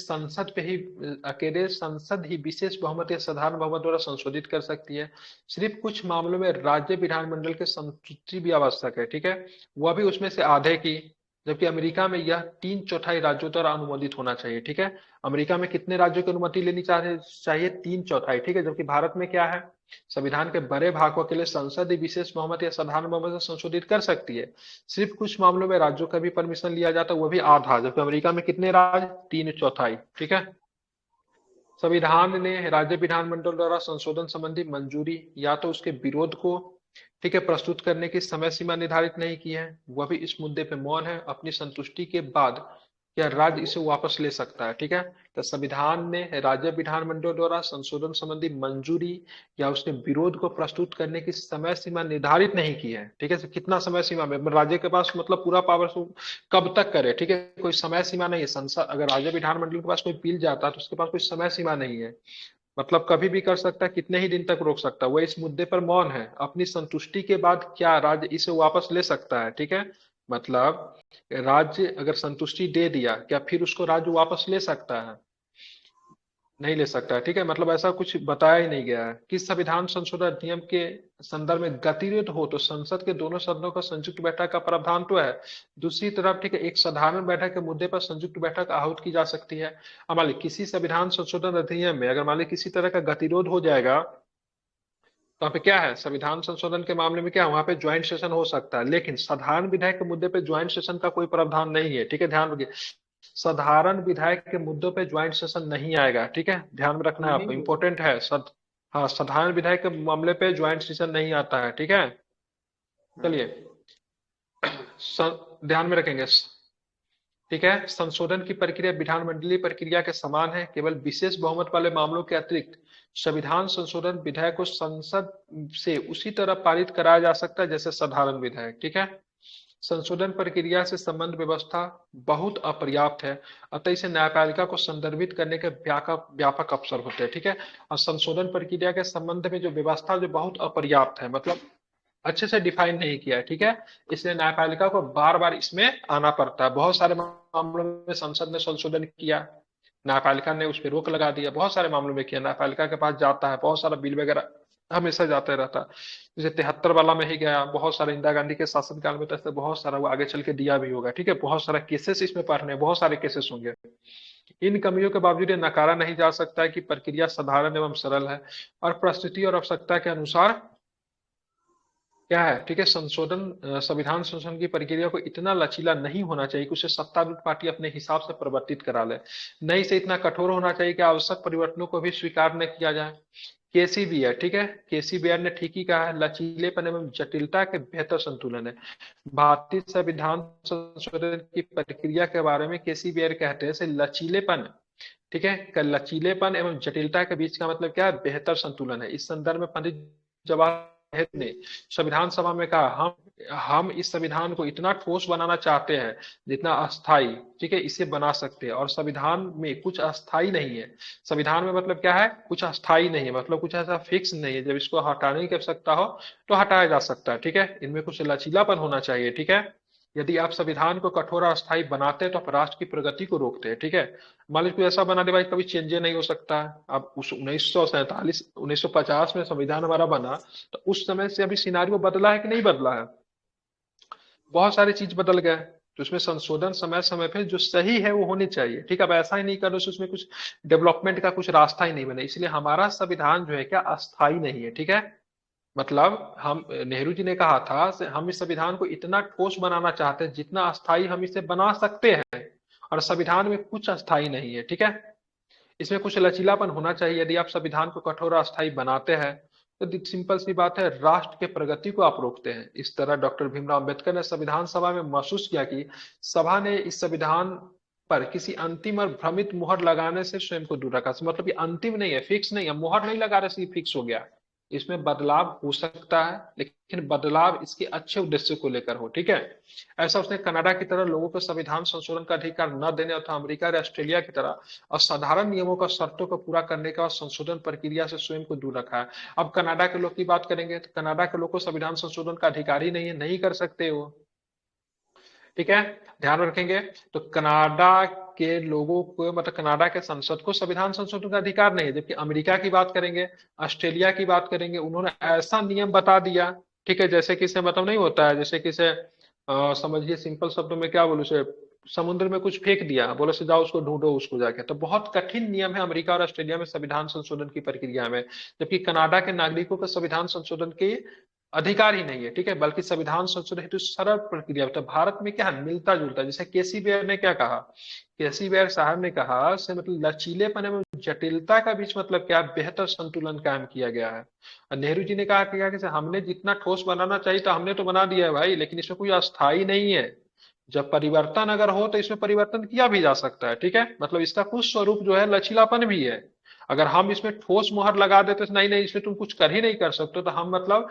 संसद ही विशेष बहुमत या साधारण बहुमत द्वारा संशोधित कर सकती है। सिर्फ कुछ मामलों में राज्य विधानमंडल के संतुष्टि भी आवश्यक है, ठीक है, वह भी उसमें से आधे की। जबकि अमेरिका में यह 3/4 राज्यों द्वारा अनुमोदित होना चाहिए, ठीक है। अमेरिका में कितने राज्यों की अनुमति लेनी चाहिए, 3/4, ठीक है। जबकि भारत में क्या है, संविधान के बड़े भाग को अकेले संसद ही विशेष बहुमत या साधारण बहुमत से संशोधित कर सकती है। सिर्फ कुछ मामलों में राज्यों का भी परमिशन लिया जाता है, वो भी आधा। जबकि अमेरिका में कितने राज्य, 3/4, ठीक है। संविधान ने राज्य विधानमंडल द्वारा संशोधन संबंधी मंजूरी या तो उसके विरोध को, ठीक है, प्रस्तुत करने की समय सीमा निर्धारित नहीं की है। वह भी इस मुद्दे पे मौन है। अपनी संतुष्टि के बाद क्या राज्य इसे वापस ले सकता है, ठीक है। तो संविधान ने राज्य विधानमंडल द्वारा संशोधन संबंधी मंजूरी या उसके विरोध को प्रस्तुत करने की समय सीमा निर्धारित नहीं की है, ठीक है। तो कितना समय सीमा में राज्य के पास मतलब पूरा पावर कब तक करे, ठीक है, कोई समय सीमा नहीं है। संसद अगर राज्य विधानमंडल के पास कोई बिल जाता है तो उसके पास कोई समय सीमा नहीं है, मतलब कभी भी कर सकता है, कितने ही दिन तक रोक सकता है। वह इस मुद्दे पर मौन है। अपनी संतुष्टि के बाद क्या राज्य इसे वापस ले सकता है, ठीक है। मतलब राज्य अगर संतुष्टि दे दिया, क्या फिर उसको राज्य वापस ले सकता है, नहीं ले सकता है, ठीक है। मतलब ऐसा कुछ बताया ही नहीं गया है। किस संविधान संशोधन अधिनियम के संदर्भ में गतिरोध हो तो संसद के दोनों सदनों का संयुक्त बैठक का प्रावधान तो है। दूसरी तरफ, ठीक है, एक साधारण बैठक के मुद्दे पर संयुक्त बैठक आहूत की जा सकती है। अब मान ली किसी संविधान संशोधन अधिनियम में अगर मान ली किसी तरह का गतिरोध हो जाएगा, तो वहाँ पे क्या है, संविधान संशोधन के मामले में क्या है, वहां पे ज्वाइंट सेशन हो सकता है। लेकिन साधारण विधायक के मुद्दे पे ज्वाइंट सेशन का कोई प्रावधान नहीं है, ठीक है, ध्यान रखिए। साधारण विधायक के मुद्दों पे ज्वाइंट सेशन नहीं आएगा, ठीक है, ध्यान में रखना है नहीं आपको, होगा। इंपॉर्टेंट है। हाँ, साधारण विधायक के मामले पे ज्वाइंट सेशन नहीं आता है, ठीक है। चलिए, ध्यान में रखेंगे, ठीक है। संशोधन की प्रक्रिया विधानमंडलीय प्रक्रिया के समान है। केवल विशेष बहुमत वाले मामलों के अतिरिक्त संविधान संशोधन विधेयक को संसद से उसी तरह पारित कराया जा सकता है जैसे साधारण विधेयक, ठीक है। संशोधन प्रक्रिया से संबंध व्यवस्था बहुत अपर्याप्त है, अतः इसे न्यायपालिका को संदर्भित करने के व्यापक अवसर होते हैं, ठीक है। और संशोधन प्रक्रिया के संबंध में जो व्यवस्था जो बहुत अपर्याप्त है, मतलब अच्छे से डिफाइन नहीं किया है, ठीक है। इसलिए न्यायपालिका को बार बार इसमें आना पड़ता है। बहुत सारे मामलों में संसद ने संशोधन किया, न्यायपालिका ने उस पर रोक लगा दिया। बहुत सारे मामलों में किया, न्यायपालिका के पास जाता है, बहुत सारा बिल वगैरह हमेशा जाता रहता है। जैसे 73 वाला में ही गया, बहुत सारे इंदिरा गांधी के शासनकाल में तो ऐसे बहुत सारा वो आगे चल के दिया भी होगा, ठीक है। बहुत सारा केसेस इसमें पढ़ने, बहुत सारे केसेस होंगे। इन कमियों के बावजूद ये नकारा नहीं जा सकता है कि प्रक्रिया साधारण एवं सरल है और परिस्थिति और आवश्यकता के अनुसार क्या है, ठीक है। संविधान संशोधन की प्रक्रिया को इतना लचीला नहीं होना चाहिए कि उसे सत्तारूढ़ पार्टी अपने हिसाब से परिवर्तित करा ले। नहीं से इतना कठोर होना चाहिए कि आवश्यक परिवर्तनों को भी स्वीकार न किया जाए। केसीबीआर, ठीक है, केसीबीआर ने ठीक ही कहा है, लचीलेपन एवं जटिलता के बेहतर संतुलन है। भारतीय संविधान संशोधन की प्रक्रिया के बारे में केसीबीआर कहते हैं लचीलेपन, ठीक है, लचीलेपन एवं जटिलता के बीच का मतलब क्या है, बेहतर संतुलन है। इस संदर्भ में पंडित जवाहरलाल नेहरू ने संविधान सभा में कहा, हम इस संविधान को इतना ठोस बनाना चाहते हैं जितना अस्थाई, ठीक है, इसे बना सकते हैं। और संविधान में कुछ अस्थाई नहीं है। संविधान में मतलब क्या है, कुछ अस्थाई नहीं है, मतलब कुछ ऐसा फिक्स नहीं है, जब इसको हटाने की आवश्यकता हो तो हटाया जा सकता है, ठीक है। इनमें कुछ लचीलापन होना चाहिए, ठीक है। यदि आप संविधान को कठोर और अस्थायी बनाते हैं तो आप राष्ट्र की प्रगति को रोकते हैं, ठीक है। मान लीजिए कोई ऐसा बना दे भाई कभी चेंजे नहीं हो सकता है। अब उस 1947 1950 में संविधान हमारा बना, तो उस समय से अभी सिनारियो बदला है कि नहीं बदला है, बहुत सारी चीज बदल गए। तो उसमें संशोधन समय समय पे जो सही है वो होनी चाहिए, ठीक है। अब ऐसा ही नहीं करो उसमें कुछ डेवलपमेंट का कुछ रास्ता ही नहीं बने, इसलिए हमारा संविधान जो है क्या अस्थाई नहीं है, ठीक है। मतलब हम, नेहरू जी ने कहा था हम इस संविधान को इतना ठोस बनाना चाहते हैं जितना अस्थाई हम इसे बना सकते हैं, और संविधान में कुछ अस्थाई नहीं है, ठीक है। इसमें कुछ लचीलापन होना चाहिए। यदि आप संविधान को कठोर और अस्थायी बनाते हैं तो सिंपल सी बात है, राष्ट्र के प्रगति को आप रोकते हैं। इस तरह डॉक्टर भीमराव अम्बेडकर ने संविधान सभा में महसूस किया कि सभा ने इस संविधान पर किसी अंतिम और भ्रमित मुहर लगाने से स्वयं को दूर रखा। मतलब ये अंतिम नहीं है, फिक्स नहीं है, मुहर नहीं लगा रहे फिक्स हो गया। इसमें बदलाव हो सकता है, लेकिन बदलाव इसके अच्छे उद्देश्य को लेकर हो, ठीक है। ऐसा उसने कनाडा की तरह लोगों को संविधान संशोधन का अधिकार न देने अथवा अमेरिका या ऑस्ट्रेलिया की तरह असाधारण नियमों का शर्तों को पूरा करने के बाद संशोधन प्रक्रिया से स्वयं को दूर रखा है। अब कनाडा के लोग की बात करेंगे तो कनाडा के लोग को संविधान संशोधन का अधिकार ही नहीं है, नहीं कर सकते वो, ठीक है। ध्यान रखेंगे। तो कनाडा के लोगों को, मतलब कनाडा के संसद को संविधान संशोधन का अधिकार नहीं है। जबकि अमेरिका की बात करेंगे, ऑस्ट्रेलिया की बात करेंगे, उन्होंने ऐसा नियम बता दिया, ठीक है, जैसे कि इसे मतलब नहीं होता है, जैसे कि इसे समझिए सिंपल शब्दों में क्या बोलूं उसे, समुद्र में कुछ फेंक दिया, बोले से जाओ उसको ढूंढो उसको जाके। तो बहुत कठिन नियम है अमेरिका और ऑस्ट्रेलिया में संविधान संशोधन की प्रक्रिया में। जबकि कनाडा के नागरिकों को संविधान संशोधन की अधिकार ही नहीं है, ठीक है, बल्कि संविधान संशोधन हेतु सरल प्रक्रिया। तो भारत में क्या है, मिलता जुलता। जैसे केसी बेयर ने क्या कहा, केसी बेयर साहब ने कहा से मतलब लचीलेपन एवं जटिलता का बीच मतलब क्या, बेहतर संतुलन कायम किया गया है। और नेहरू जी ने कहा कि हमने जितना ठोस बनाना चाहिए था हमने तो बना दिया है भाई, लेकिन इसमें कोई अस्थाई नहीं है। जब परिवर्तन अगर हो तो इसमें परिवर्तन किया भी जा सकता है, ठीक है। मतलब इसका कुछ स्वरूप जो है लचीलापन भी है। अगर हम इसमें ठोस मुहर लगा देते नहीं नहीं इसमें तुम कुछ कर ही नहीं कर सकते, तो हम मतलब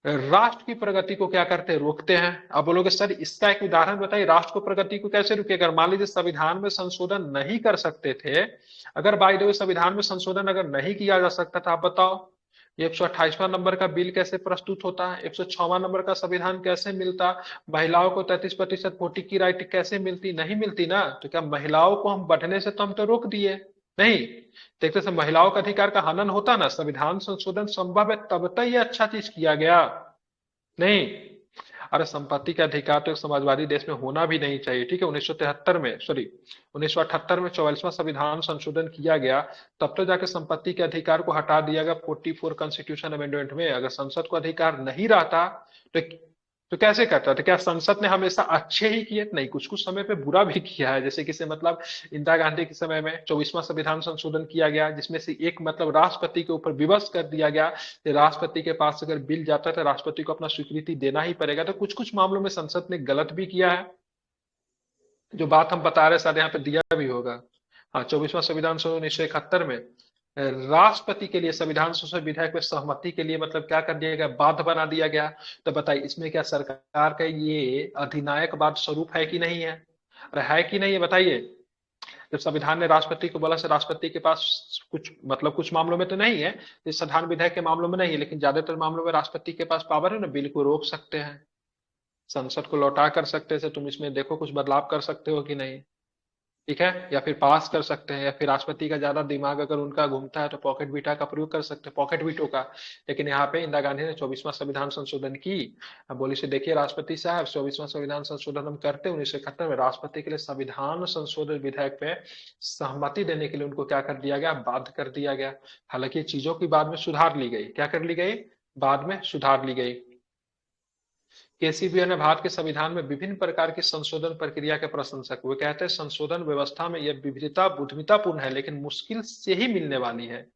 राष्ट्र की प्रगति को क्या करते हैं, रोकते हैं। अब बोलोगे सर इसका एक उदाहरण बताइए, राष्ट्र को प्रगति को कैसे रुकेगा। मान लीजिए संविधान में संशोधन नहीं कर सकते थे, अगर बाय द वे संविधान में संशोधन अगर नहीं किया जा सकता था, आप बताओ ये 128वां नंबर का बिल कैसे प्रस्तुत होता है, 106वां नंबर का संविधान कैसे मिलता, महिलाओं को 33% वोटिंग की राइट कैसे मिलती, नहीं मिलती ना। तो क्या महिलाओं को हम बढ़ने से तो हम तो रोक दिए नहीं, देखते से महिलाओं का अधिकार का हनन होता ना। संविधान संशोधन संभव है तब तक ये अच्छा चीज किया गया नहीं। अरे संपत्ति का अधिकार तो एक समाजवादी देश में होना भी नहीं चाहिए, ठीक है। 1973 में, सॉरी 1978 में 44वां संविधान संशोधन किया गया, तब तो जाके संपत्ति के अधिकार को हटा दिया गया 44 कॉन्स्टिट्यूशन अमेंडमेंट में। अगर संसद को अधिकार नहीं रहता तो कैसे करता, तो क्या संसद ने हमेशा अच्छे ही किए, नहीं, कुछ कुछ समय पे बुरा भी किया है। जैसे किसे मतलब इंदिरा गांधी के समय में 24वां संविधान संशोधन किया गया, जिसमें से एक मतलब राष्ट्रपति के ऊपर विवश कर दिया गया कि राष्ट्रपति के पास अगर बिल जाता है तो राष्ट्रपति को अपना स्वीकृति देना ही पड़ेगा। तो कुछ कुछ मामलों में संसद ने गलत भी किया है, जो बात हम बता रहे शायद यहाँ पे दिया भी होगा। हाँ, 24वां संविधान संशोधन 1971 में राष्ट्रपति के लिए संविधान संशोधन विधेयक में सहमति के लिए मतलब क्या कर दिया गया, बाध्य बना दिया गया। तो बताइए इसमें क्या सरकार का ये अधिनायकवाद स्वरूप है कि नहीं है, अरे है कि नहीं है बताइए। जब संविधान ने राष्ट्रपति को बोला, से राष्ट्रपति के पास कुछ मतलब कुछ मामलों में तो नहीं है, इस संविधान विधेयक के मामलों में नहीं है, लेकिन ज्यादातर मामलों में राष्ट्रपति के पास पावर है ना, बिल को रोक सकते हैं, संसद को लौटा कर सकते हैं, तुम इसमें देखो कुछ बदलाव कर सकते हो कि नहीं, ठीक है। या फिर पास कर सकते हैं, या फिर राष्ट्रपति का ज्यादा दिमाग अगर उनका घूमता है तो पॉकेट बीटा का प्रयोग कर सकते हैं, पॉकेट बीटो का। लेकिन यहाँ पे इंदिरा गांधी ने 24वां संविधान संशोधन की। अब बोली से देखिए राष्ट्रपति साहब 24वां संविधान संशोधन हम करते हैं 1971 में, राष्ट्रपति के लिए संविधान संशोधन विधेयक पे सहमति देने के लिए उनको क्या कर दिया गया, बाध्य कर दिया गया। हालांकि चीजों की बाद में सुधार ली गई, क्या कर ली गई, बाद में सुधार ली गई। केसीबीआर ने भारत के संविधान में विभिन्न प्रकार की संशोधन प्रक्रिया के प्रशंसक। वे कहते हैं संशोधन व्यवस्था में यह विविधता बुद्धिमतापूर्ण है लेकिन मुश्किल से ही मिलने वाली है।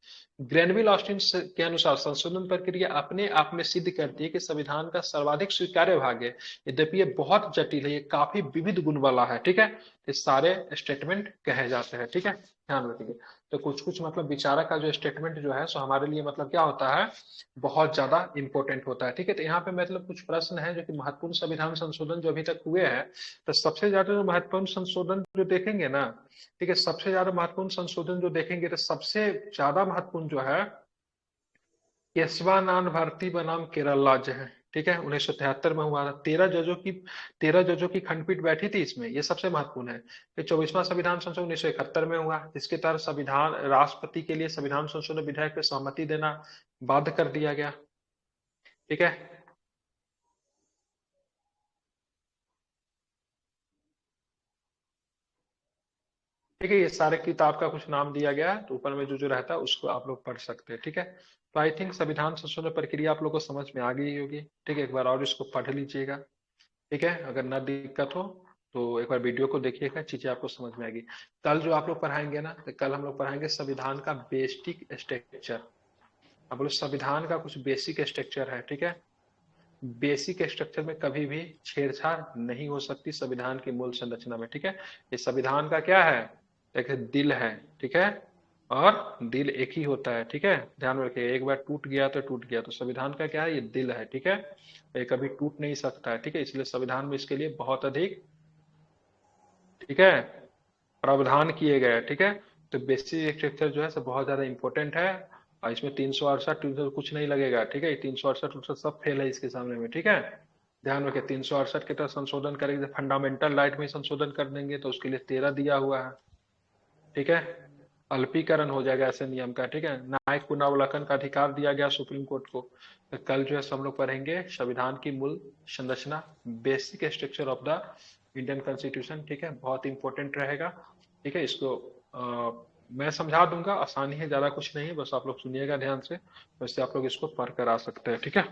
ग्रेनविल ऑस्टिन के अनुसार संशोधन प्रक्रिया अपने आप में सिद्ध करती है कि संविधान का सर्वाधिक स्वीकार्य भाग है, यद्यपि ये बहुत जटिल है, ये काफी विविध गुण वाला है। ठीक है, ये सारे स्टेटमेंट कहे जाते हैं। ठीक है, ध्यान रखिए। तो कुछ कुछ मतलब विचारक का जो स्टेटमेंट जो है सो हमारे लिए मतलब क्या होता है, बहुत ज्यादा इंपॉर्टेंट होता है। ठीक है, तो यहाँ पे मतलब कुछ प्रश्न है जो कि महत्वपूर्ण संविधान संशोधन जो अभी तक हुए हैं, तो सबसे ज्यादा जो महत्वपूर्ण संशोधन जो देखेंगे ना, ठीक है, सबसे ज्यादा महत्वपूर्ण संशोधन जो देखेंगे तो सबसे ज्यादा महत्वपूर्ण जो है केशवानंद भारती बनाम केरल राज्य है। ठीक है, 1973 में हुआ था। 13 जजों की खंडपीठ बैठी थी इसमें, ये सबसे महत्वपूर्ण है। फिर 24वां संविधान संशोधन 1971 में हुआ, जिसके तहत संविधान राष्ट्रपति के लिए संविधान संशोधन विधेयक पे सहमति देना बाध्य कर दिया गया। ठीक है, ठीक है, ये सारे किताब का कुछ नाम दिया गया है, तो ऊपर में जो जो रहता है उसको आप लोग पढ़ सकते हैं। ठीक है, तो आई थिंक संविधान संशोधन प्रक्रिया आप लोग को समझ में आ गई होगी। ठीक है, एक बार और इसको पढ़ लीजिएगा। ठीक है, अगर ना दिक्कत हो तो एक बार वीडियो को देखिएगा, चीजें आपको समझ में आएगी। कल जो आप लोग पढ़ाएंगे ना, तो कल हम लोग पढ़ाएंगे संविधान का बेसिक स्ट्रक्चर। अब बोलो संविधान का कुछ बेसिक स्ट्रक्चर है। ठीक है, बेसिक स्ट्रक्चर में कभी भी छेड़छाड़ नहीं हो सकती संविधान की मूल संरचना में। ठीक है, ये संविधान का क्या है, एक दिल है। ठीक है, और दिल एक ही होता है। ठीक है, ध्यान में रखिए, एक बार टूट गया तो टूट गया, तो संविधान का क्या है, ये दिल है। ठीक है, ये कभी टूट नहीं सकता है। ठीक है, इसलिए संविधान में इसके लिए बहुत अधिक, ठीक है, प्रावधान किए गए हैं। ठीक है, तो बेसिक स्ट्रक्चर जो है सब बहुत ज्यादा इंपॉर्टेंट है, और इसमें 368 कुछ नहीं लगेगा। ठीक है, 368 सब फेल है इसके सामने में। ठीक है, ध्यान रखिए, 368 के तरह संशोधन करेंगे, फंडामेंटल राइट में संशोधन कर देंगे तो उसके लिए 13 दिया हुआ है। ठीक है, अल्पीकरण हो जाएगा ऐसे नियम का। ठीक है, न्यायिक पुनरावलोकन का अधिकार दिया गया सुप्रीम कोर्ट को। तो कल जो है सब लोग पढ़ेंगे संविधान की मूल संरचना, basic structure of the Indian constitution. ठीक है, बहुत इंपॉर्टेंट रहेगा। ठीक है, इसको मैं समझा दूंगा, आसानी है, ज्यादा कुछ नहीं है, बस आप लोग सुनिएगा ध्यान से, वैसे आप लोग इसको पढ़ कर आ सकते हैं। ठीक है।